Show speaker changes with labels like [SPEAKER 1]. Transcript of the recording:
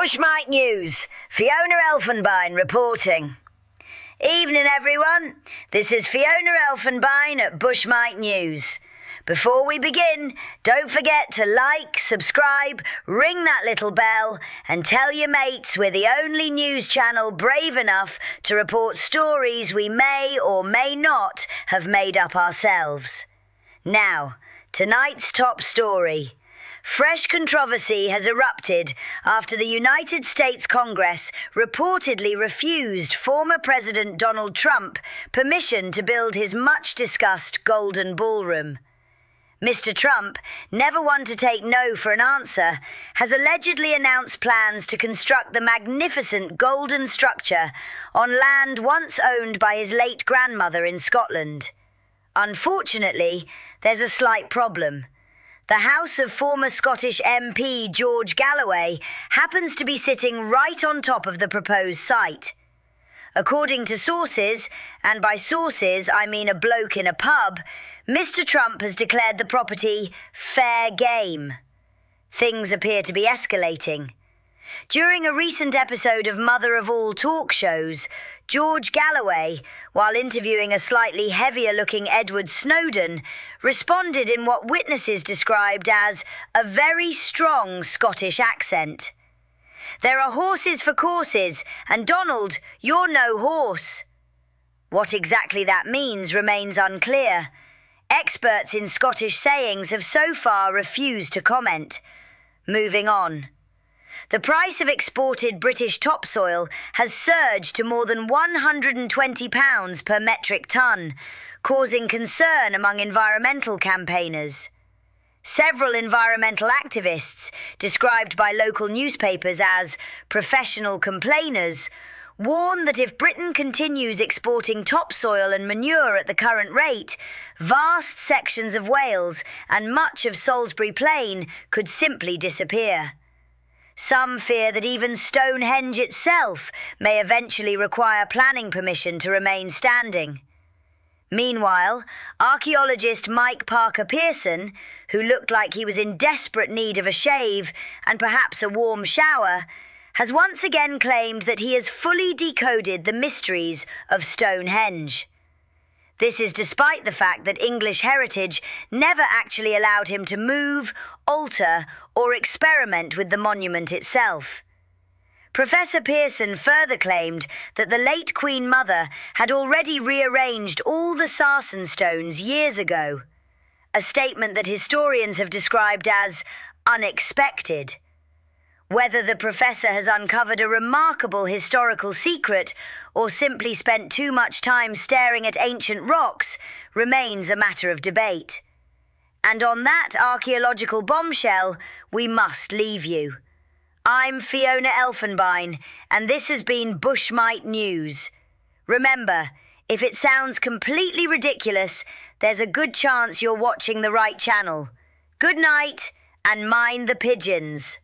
[SPEAKER 1] Bushmite News, Fiona Elphenbein reporting. Evening everyone, this is Fiona Elphenbein at Bushmite News. Before we begin, don't forget to like, subscribe, ring that little bell and tell your mates we're the only news channel brave enough to report stories we may or may not have made up ourselves. Now, tonight's top story. Fresh controversy has erupted after the United States Congress reportedly refused former President Donald Trump permission to build his much-discussed Golden Ballroom. Mr. Trump, never one to take no for an answer, has allegedly announced plans to construct the magnificent golden structure on land once owned by his late grandmother in Scotland. Unfortunately, there's a slight problem. The house of former Scottish MP George Galloway happens to be sitting right on top of the proposed site. According to sources, and by sources I mean a bloke in a pub, Mr. Trump has declared the property fair game. Things appear to be escalating. During a recent episode of Mother of All talk shows, George Galloway, while interviewing a slightly heavier-looking Edward Snowden, responded in what witnesses described as a very strong Scottish accent. "There are horses for courses, and Donald, you're no horse." What exactly that means remains unclear. Experts in Scottish sayings have so far refused to comment. Moving on. The price of exported British topsoil has surged to more than £120 per metric tonne, causing concern among environmental campaigners. Several environmental activists, described by local newspapers as professional complainers, warn that if Britain continues exporting topsoil and manure at the current rate, vast sections of Wales and much of Salisbury Plain could simply disappear. Some fear that even Stonehenge itself may eventually require planning permission to remain standing. Meanwhile, archaeologist Mike Parker Pearson, who looked like he was in desperate need of a shave and perhaps a warm shower, has once again claimed that he has fully decoded the mysteries of Stonehenge. This is despite the fact that English heritage never actually allowed him to move, alter, or experiment with the monument itself. Professor Pearson further claimed that the late Queen Mother had already rearranged all the sarsen stones years ago, a statement that historians have described as unexpected. Whether the professor has uncovered a remarkable historical secret or simply spent too much time staring at ancient rocks remains a matter of debate. And on that archaeological bombshell, we must leave you. I'm Fiona Elphenbein, and this has been Bushmite News. Remember, if it sounds completely ridiculous, there's a good chance you're watching the right channel. Good night, and mind the pigeons.